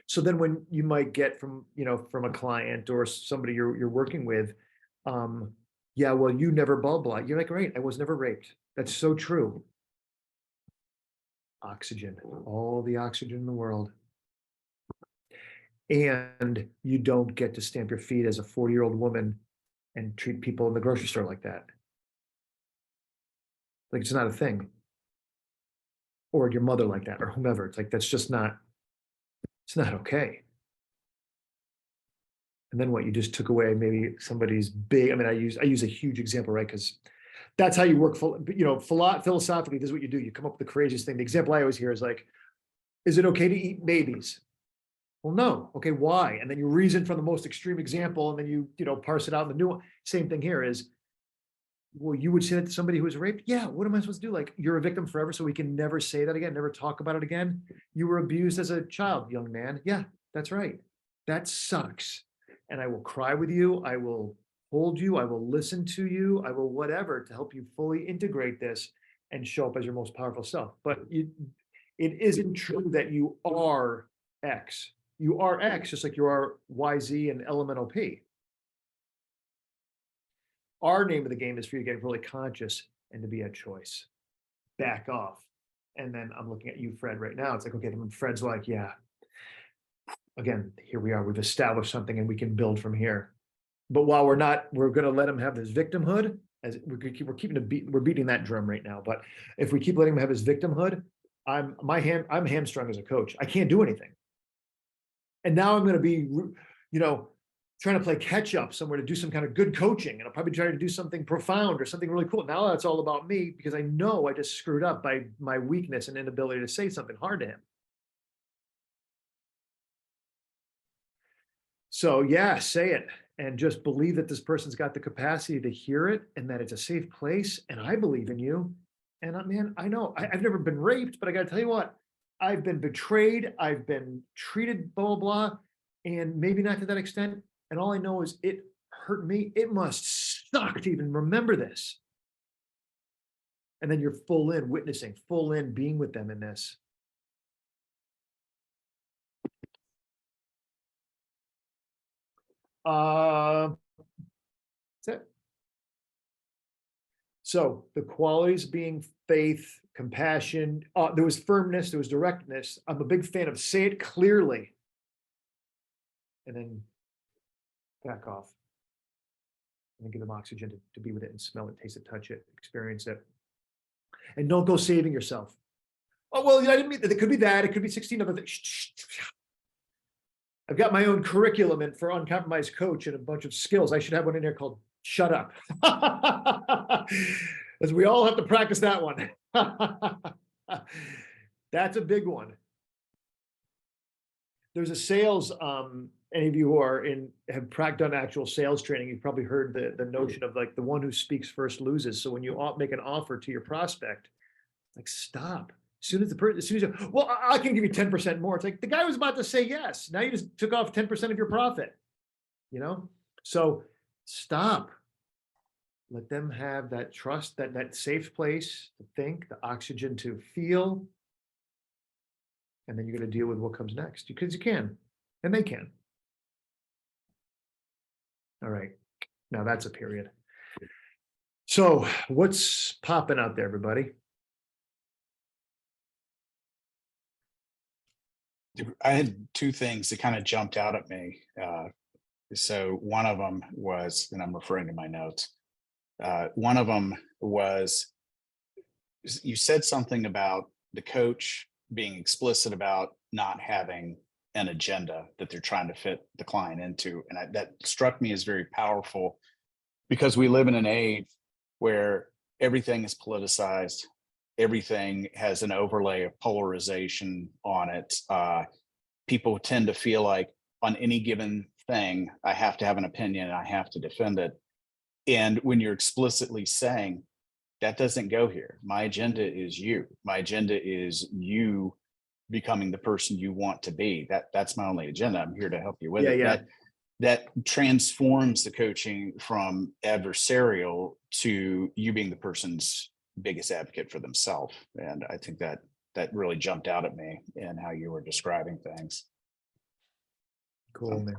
So then when you might get from a client or somebody you're working with, yeah, well, you never blah blah, you're like, right, I was never raped. That's so true. Oxygen, all the oxygen in the world. And you don't get to stamp your feet as a 40-year-old woman and treat people in the grocery store like that. Like, it's not a thing. Or your mother like that, or whomever. It's like, that's just not, it's not okay. And then what? You just took away maybe somebody's big, I mean, I use a huge example, right? Because that's how you work, philosophically, this is what you do. You come up with the craziest thing. The example I always hear is like, is it okay to eat babies? Well, no. Okay, why? And then you reason from the most extreme example, and then you parse it out in the new one. Same thing here is, well, you would say that to somebody who was raped? Yeah, what am I supposed to do? Like, you're a victim forever, so we can never say that again, never talk about it again. You were abused as a child, young man. Yeah, that's right. That sucks. And I will cry with you. I will hold you. I will listen to you. I will whatever to help you fully integrate this and show up as your most powerful self. But it isn't true that you are X. You are X, just like you are Y, Z, and elemental P. Our name of the game is for you to get really conscious and to be at choice. Back off. And then I'm looking at you, Fred, right now. It's like, okay, then Fred's like, yeah. Again, here we are. We've established something and we can build from here. But while we're going to let him have this victimhood, as we're beating that drum right now. But if we keep letting him have his victimhood, I'm hamstrung as a coach. I can't do anything. And now I'm going to be, trying to play catch up somewhere to do some kind of good coaching. And I'll probably try to do something profound or something really cool. Now that's all about me, because I know I just screwed up by my weakness and inability to say something hard to him. So yeah, say it, and just believe that this person's got the capacity to hear it, and that it's a safe place. And I believe in you. And man, I know I've never been raped, but I got to tell you what, I've been betrayed. I've been treated blah, blah, blah, and maybe not to that extent. And all I know is it hurt me. It must suck to even remember this. And then you're full in witnessing, full in being with them in this. That's it. So the qualities being faith, compassion, there was firmness, there was directness. I'm a big fan of say it clearly and then back off. And then give them oxygen to be with it and smell it, taste it, touch it, experience it. And don't go saving yourself. Oh, well, I didn't mean that. It could be that. It could be 16 other things. I've got my own curriculum for Uncompromised Coach and a bunch of skills. I should have one in there called Shut Up. As we all have to practice that one. That's a big one. There's a sales, any of you who are have done actual sales training, you've probably heard the notion of like the one who speaks first loses. So when you make an offer to your prospect, like stop. As soon as you, well, I can give you 10% more. It's like the guy was about to say yes. Now you just took off 10% of your profit, you know? So stop. Let them have that trust, that safe place to think, the oxygen to feel. And then you're going to deal with what comes next because you can, and they can. All right. Now that's a period. So what's popping out there, everybody? I had two things that kind of jumped out at me. So one of them was, and I'm referring to my notes. One of them was, you said something about the coach being explicit about not having an agenda that they're trying to fit the client into. And that struck me as very powerful because we live in an age where everything is politicized. Everything has an overlay of polarization on it. People tend to feel like on any given thing, I have to have an opinion and I have to defend it. And when you're explicitly saying, that doesn't go here. My agenda is you. My agenda is you becoming the person you want to be. That's my only agenda. I'm here to help you with it. Yeah. That transforms the coaching from adversarial to you being the person's biggest advocate for themselves. And I think that really jumped out at me in how you were describing things. Cool, man.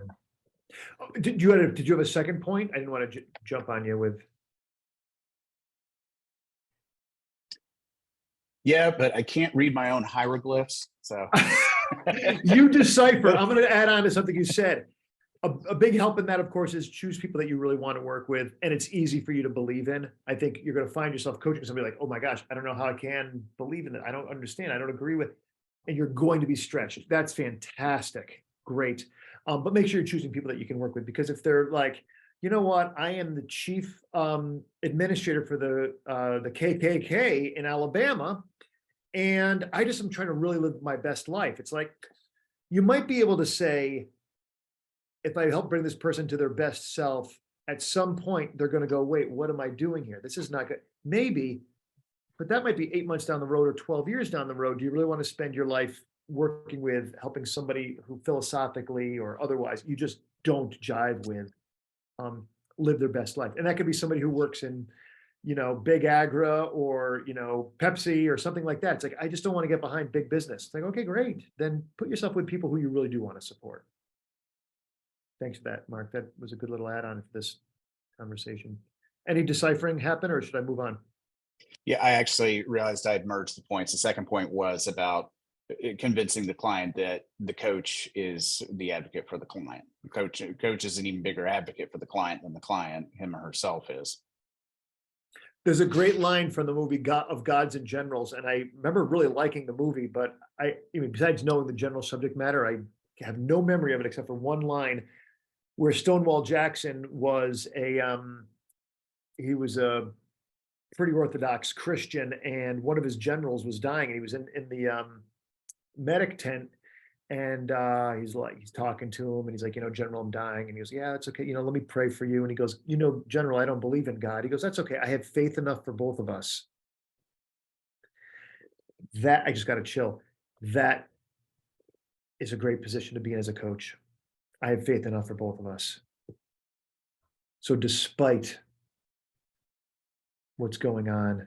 Oh, did you have a second point? I didn't want to jump on you with. Yeah, but I can't read my own hieroglyphs. So You decipher. I'm going to add on to something you said. A big help in that, of course, is choose people that you really want to work with, and it's easy for you to believe in. I think you're going to find yourself coaching somebody like, oh my gosh, I don't know how I can believe in it. I don't understand. I don't agree with, and you're going to be stretched. That's fantastic. Great. But make sure you're choosing people that you can work with, because if they're like, you know what, I am the chief administrator for the KKK in Alabama, and I just am trying to really live my best life. It's like, you might be able to say, if I help bring this person to their best self, at some point they're going to go, wait, what am I doing here? This is not good. Maybe, but that might be 8 months down the road or 12 years down the road. Do you really want to spend your life working with, helping somebody who philosophically or otherwise you just don't jive with, live their best life? And that could be somebody who works in, big agra or, Pepsi or something like that. It's like, I just don't want to get behind big business. It's like, okay, great. Then put yourself with people who you really do want to support. Thanks for that, Mark. That was a good little add-on for this conversation. Any deciphering happen, or should I move on? Yeah, I actually realized I'd merged the points. The second point was about convincing the client that the coach is the advocate for the client. The coach is an even bigger advocate for the client than the client, him or herself, is. There's a great line from the movie of Gods and Generals, and I remember really liking the movie, but besides knowing the general subject matter, I have no memory of it except for one line where Stonewall Jackson was he was a pretty Orthodox Christian, and one of his generals was dying, and he was in the medic tent, and he's talking to him, and he's like, General, I'm dying, and he goes, yeah, that's okay, let me pray for you. And he goes, General, I don't believe in God. He goes, that's okay, I have faith enough for both of us. That, I just got to chill. That is a great position to be in as a coach. I have faith enough for both of us. So despite what's going on,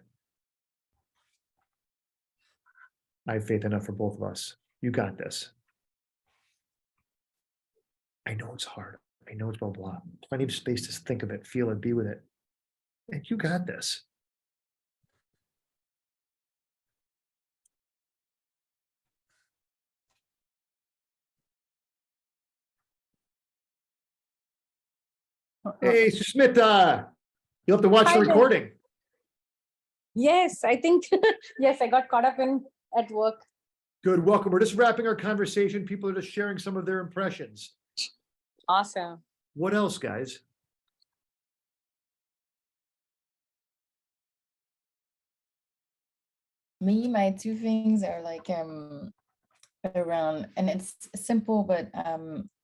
I have faith enough for both of us. You got this. I know it's hard. I know it's blah, blah. Plenty of space to think of it, feel it, be with it. And you got this. Hey, Smita, you'll have to watch the Hi there. recording. Yes, I think, yes, I got caught up at work. Good, welcome. We're just wrapping our conversation. People are just sharing some of their impressions. Awesome. What else, guys? Me, my two things are like around, and it's simple, but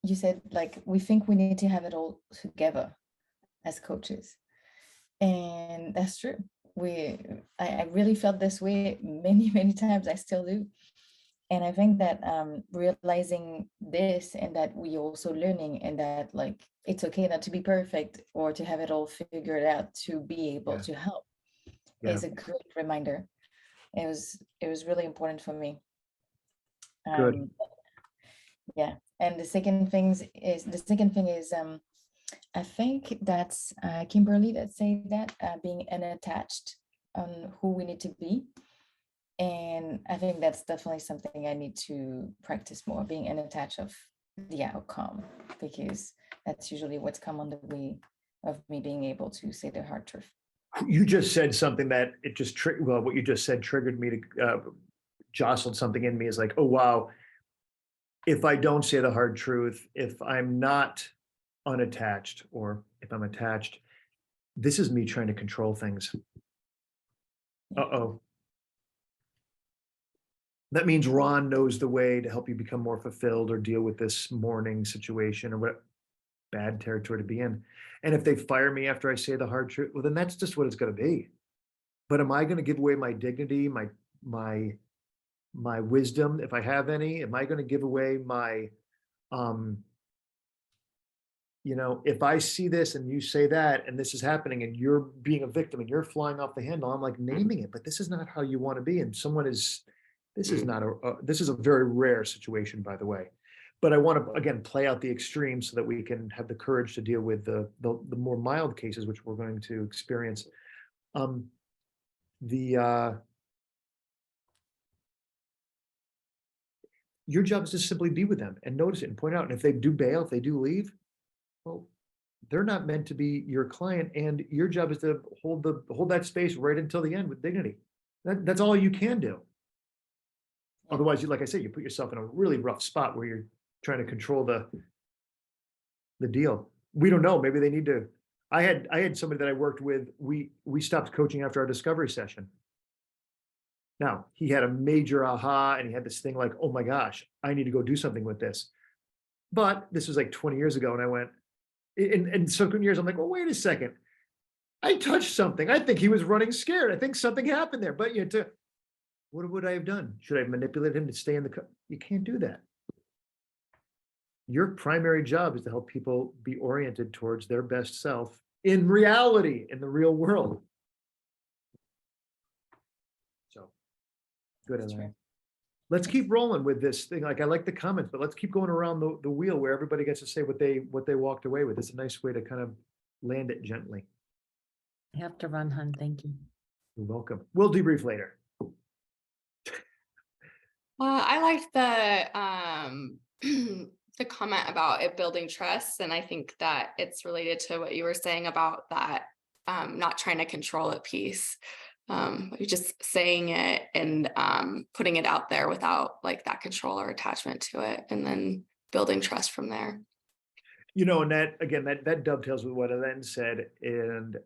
you said like we think we need to have it all together as coaches, and that's true. I really felt this way many times. I still do. And I think that realizing this, and that we also learning, and that like it's okay not to be perfect or to have it all figured out to be able to help is a great reminder. It was really important for me. Good. Yeah. And the second thing is I think that's Kimberly that said that being unattached on who we need to be. And I think that's definitely something I need to practice more, being unattached of the outcome, because that's usually what's come on the way of me being able to say the hard truth. You just said something that it just well, what you just said triggered me to jostled something in me. Is like, oh wow, if I don't say the hard truth, if I'm not unattached, or if I'm attached, this is me trying to control things. Uh-oh. That means Ron knows the way to help you become more fulfilled or deal with this mourning situation or what bad territory to be in. And if they fire me after I say the hard truth, well, then that's just what it's going to be. But am I going to give away my dignity, my wisdom, if I have any? Am I going to give away my, if I see this and you say that, and this is happening and you're being a victim and you're flying off the handle, I'm like naming it, but this is not how you want to be. And this is not this is a very rare situation, by the way. But I want to, again, play out the extremes so that we can have the courage to deal with the more mild cases, which we're going to experience. Your job is to simply be with them and notice it and point out. And if they do bail, if they do leave, well, they're not meant to be your client. And your job is to hold that space right until the end with dignity. That's all you can do. Otherwise, like I said, you put yourself in a really rough spot where you're trying to control the deal. We don't know. Maybe they need to. I had somebody that I worked with. We stopped coaching after our discovery session. Now, he had a major aha, and he had this thing like, oh my gosh, I need to go do something with this. But this was like 20 years ago, and I went, in subsequent years, I'm like, well, wait a second. I touched something. I think he was running scared. I think something happened there. But what would I have done? Should I have manipulated him to stay in you can't do that. Your primary job is to help people be oriented towards their best self in reality, in the real world. So good. Let's keep rolling with this thing. Like, I like the comments, but let's keep going around the wheel where everybody gets to say what they walked away with. It's a nice way to kind of land it gently. I have to run, hun. Thank you. You're welcome. We'll debrief later. I liked the comment about it building trust, and I think that it's related to what you were saying about that not trying to control it piece. You're just saying it and putting it out there without like that control or attachment to it, and then building trust from there. And that, again, that dovetails with what I then said. And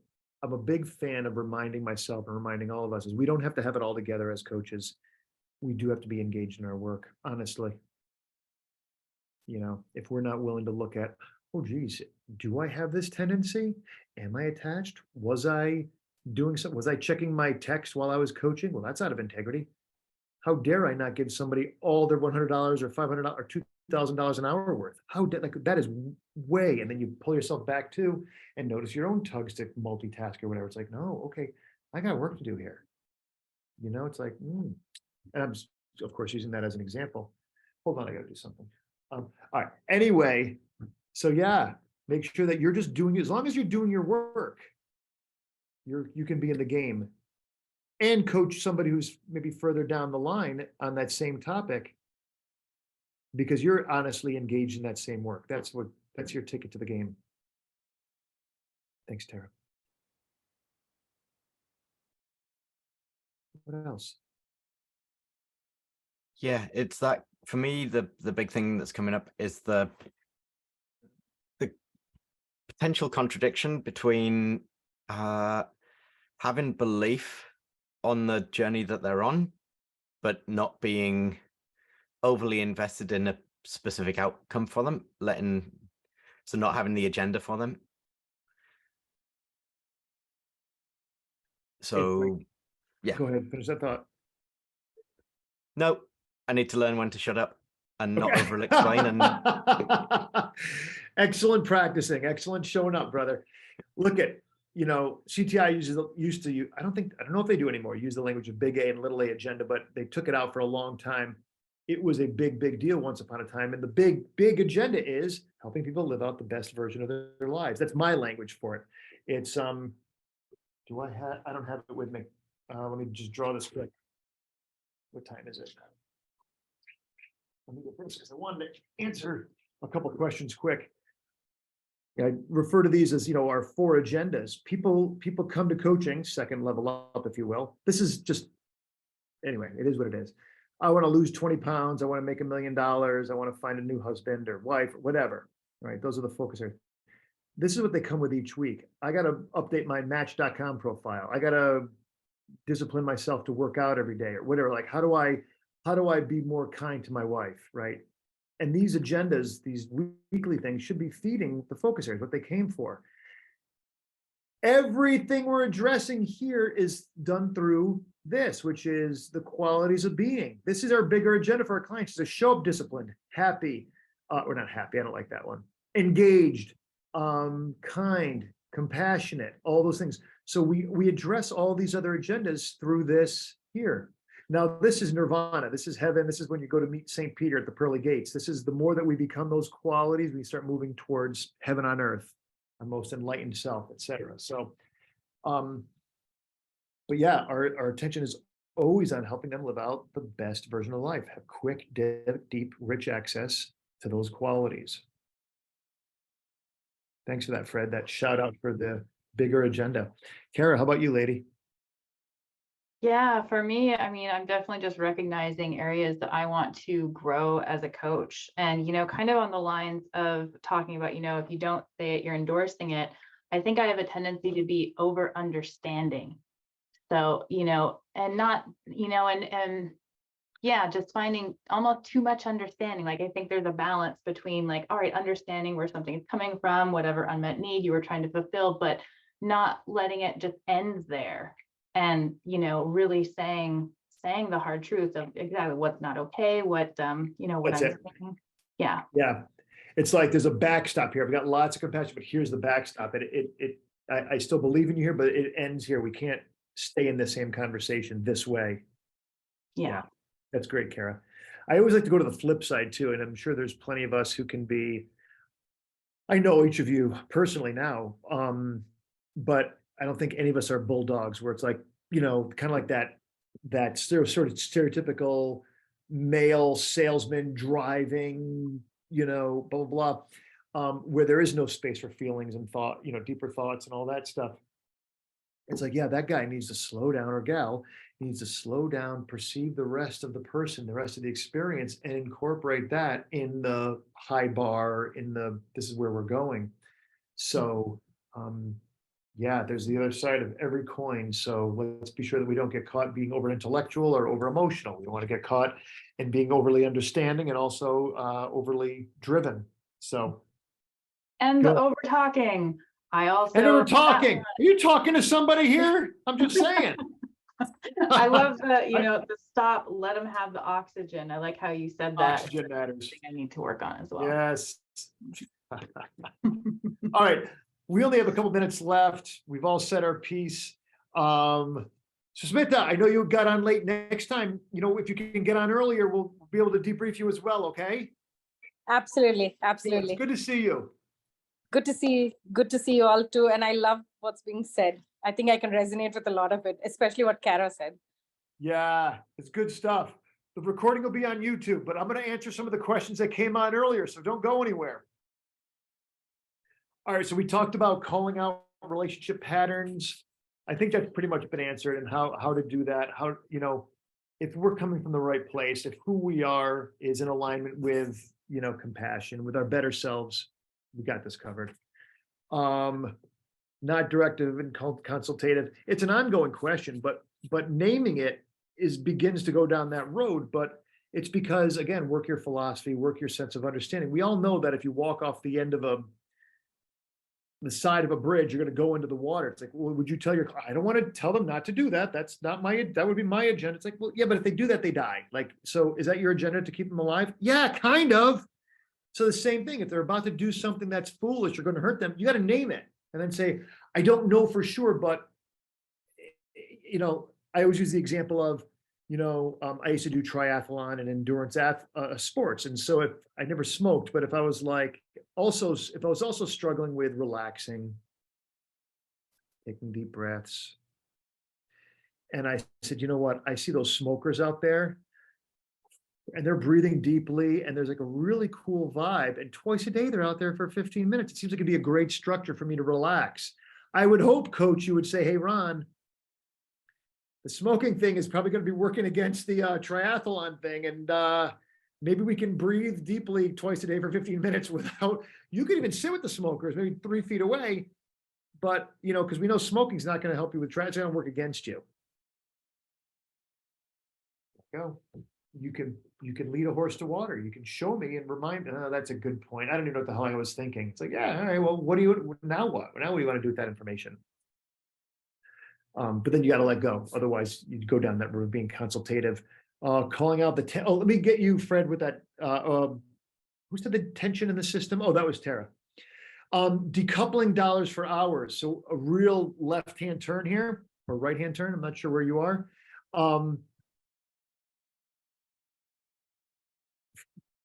I'm a big fan of reminding myself and reminding all of us is we don't have to have it all together as coaches. We do have to be engaged in our work, honestly. If we're not willing to look at, oh, geez, do I have this tendency? Am I attached? Was I doing something? Was I checking my text while I was coaching? Well, that's out of integrity. How dare I not give somebody all their $100 or $500 or $2,000 an hour worth. Like that is way, and then you pull yourself back too and notice your own tugs to multitask or whatever. It's like, no, okay, I got work to do here. You know, it's like, and I'm of course using that as an example. Hold on, I gotta do something. All right, anyway, so yeah, make sure that you're just doing, as long as you're doing your work, you can be in the game and coach somebody who's maybe further down the line on that same topic, because you're honestly engaged in that same work. That's your ticket to the game. Thanks, Tara. What else? Yeah, it's that for me, the big thing that's coming up is the potential contradiction between having belief on the journey that they're on, but not being overly invested in a specific outcome for them, so not having the agenda for them. So yeah. Go ahead, finish that thought. No, I need to learn when to shut up and not overly explain. And excellent practicing, excellent showing up, brother. Look at, CTI used to, I don't know if they do anymore, use the language of big A and little a agenda, but they took it out for a long time. It was a big deal once upon a time. And the big agenda is helping people live out the best version of their lives. That's my language for it. It's, I don't have it with me. Let me just draw this quick. What time is it? Let me get this because I wanted to answer a couple of questions quick. I refer to these as, our 4 agendas. People come to coaching, second level up, if you will. This is just, anyway, it is what it is. I want to lose 20 pounds. I want to make $1 million. I want to find a new husband or wife, or whatever. Right? Those are the focus areas. This is what they come with each week. I got to update my Match.com profile. I got to discipline myself to work out every day or whatever. Like, how do I be more kind to my wife? Right. And these agendas, these weekly things should be feeding the focus areas, what they came for. Everything we're addressing here is done through this, which is the qualities of being. This is our bigger agenda for our clients, to show up disciplined, happy, or not happy, I don't like that one, engaged, kind, compassionate, all those things. So we address all these other agendas through this here. Now, this is nirvana. This is heaven. This is when you go to meet St. Peter at the pearly gates. This is the more that we become those qualities, we start moving towards heaven on earth, our most enlightened self, etc. So, but yeah, our attention is always on helping them live out the best version of life, have quick, deep, rich access to those qualities. Thanks for that, Fred. That shout out for the bigger agenda. Kara, how about you, lady? Yeah, for me, I mean, I'm definitely just recognizing areas that I want to grow as a coach. And, kind of on the lines of talking about, if you don't say it, you're endorsing it. I think I have a tendency to be over understanding. So, and not, and yeah, just finding almost too much understanding. Like, I think there's a balance between like, all right, understanding where something is coming from, whatever unmet need you were trying to fulfill, but not letting it just end there. And, really saying the hard truth of exactly what's not okay, what, what That's I'm it. saying. Yeah. Yeah. It's like there's a backstop here. I've got lots of compassion, but here's the backstop. I still believe in you here, but it ends here. We can't stay in the same conversation this way. Yeah. That's great, Kara. I always like to go to the flip side too. And I'm sure there's plenty of us who can be, I know each of you personally now, but I don't think any of us are bulldogs where it's like, kind of like that sort of stereotypical male salesman driving, blah, blah, blah, where there is no space for feelings and thought, deeper thoughts and all that stuff. It's like, yeah, that guy needs to slow down, or gal needs to slow down, perceive the rest of the person, the rest of the experience, and incorporate that in the high bar, this is where we're going. So, yeah, there's the other side of every coin. So let's be sure that we don't get caught being over intellectual or over emotional. We don't want to get caught in being overly understanding and also overly driven. So. And the over talking. I also. And over talking. Are you talking to somebody here? I'm just saying. I love the stop, let them have the oxygen. I like how you said that. Oxygen matters. I need to work on as well. Yes. All right, we only have a couple minutes left. We've all said our piece. So Smita, I know you got on late. Next time, if you can get on earlier, we'll be able to debrief you as well, okay? Absolutely. Good. Absolutely. It's good to see you. Good to see you all too. And I love what's being said. I think I can resonate with a lot of it, especially what Kara said. Yeah, it's good stuff. The recording will be on YouTube, but I'm going to answer some of the questions that came on earlier, so don't go anywhere. All right, so we talked about calling out relationship patterns. I think that's pretty much been answered, and how to do that. How, if we're coming from the right place, if who we are is in alignment with, compassion, with our better selves, we got this covered. Not directive and consultative. It's an ongoing question, but naming it begins to go down that road. But it's because, again, work your philosophy, work your sense of understanding. We all know that if you walk off the end of the side of a bridge, you're going to go into the water. It's like, well, would you tell I don't want to tell them not to do that. That's not that would be my agenda. It's like, well, yeah, but if they do that, they die. Like, so is that your agenda to keep them alive? Yeah, kind of. So the same thing, if they're about to do something that's foolish, you're going to hurt them, you got to name it and then say, I don't know for sure, but I always use the example of, I used to do triathlon and endurance sports. And so if I never smoked, but if I was also struggling with relaxing, taking deep breaths, and I said, you know what, I see those smokers out there and they're breathing deeply and there's like a really cool vibe. And twice a day, they're out there for 15 minutes. It seems like it'd be a great structure for me to relax. I would hope, coach, you would say, hey, Ron, the smoking thing is probably going to be working against the triathlon thing. And maybe we can breathe deeply twice a day for 15 minutes without, you could even sit with the smokers, maybe 3 feet away. But, because we know smoking's not going to help you with triathlon, it's going to work against you. Go. You can lead a horse to water. You can show me and remind me. Oh, that's a good point. I don't even know what the hell I was thinking. It's like, yeah, all right, well, what do you want to do with that information? But then you got to let go. Otherwise, you'd go down that road of being consultative. Calling out let me get you, Fred, with that. Who said the tension in the system? Oh, that was Tara. Decoupling dollars for hours. So a real left-hand turn here, or right-hand turn. I'm not sure where you are.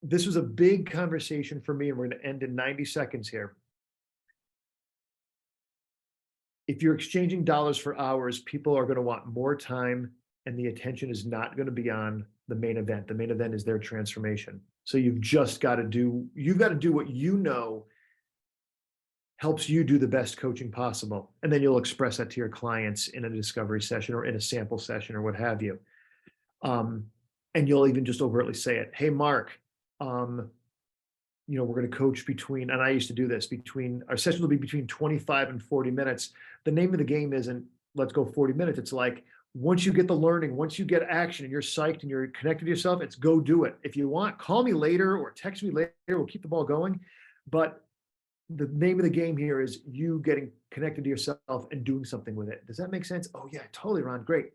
This was a big conversation for me, and we're going to end in 90 seconds here. If you're exchanging dollars for hours, people are going to want more time, and the attention is not going to be on the main event. The main event is their transformation. So you've got to do what helps you do the best coaching possible. And then you'll express that to your clients in a discovery session or in a sample session or what have you. And you'll even just overtly say it. Hey, Mark, we're going to coach and I used to do this, our sessions will be between 25 and 40 minutes. The name of the game isn't let's go 40 minutes. It's like, once you get the learning, once you get action and you're psyched and you're connected to yourself, it's go do it. If you want, call me later or text me later. We'll keep the ball going. But the name of the game here is you getting connected to yourself and doing something with it. Does that make sense? Oh yeah, totally, Ron. Great.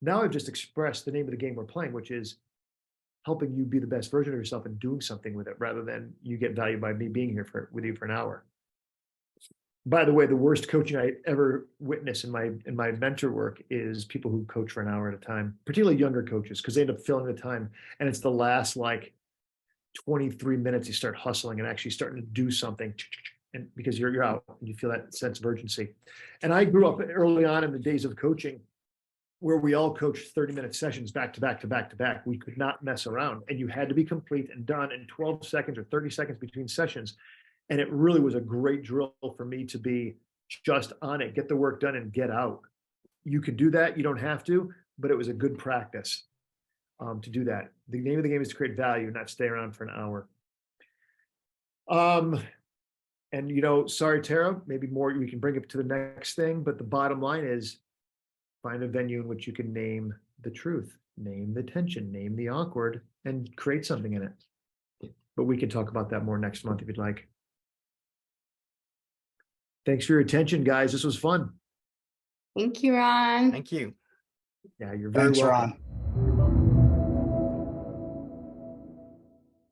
Now I've just expressed the name of the game we're playing, which is helping you be the best version of yourself and doing something with it rather than you get value by me being here with you for an hour. By the way, the worst coaching I ever witnessed in my mentor work is people who coach for an hour at a time, particularly younger coaches, because they end up filling the time. And it's the last 23 minutes you start hustling and actually starting to do something. And because you're out and you feel that sense of urgency. And I grew up early on in the days of coaching where we all coached 30-minute sessions back to back to back to back. We could not mess around, and you had to be complete and done in 12 seconds or 30 seconds between sessions. And it really was a great drill for me to be just on it, get the work done and get out. You could do that. You don't have to, but it was a good practice to do that. The name of the game is to create value, not stay around for an hour. And sorry, Tara, maybe more, we can bring it to the next thing, but the bottom line is find a venue in which you can name the truth, name the tension, name the awkward, and create something in it. But we can talk about that more next month if you'd like. Thanks for your attention, guys. This was fun. Thank you, Ron. Thank you. Yeah, you're very Thanks, welcome. Ron.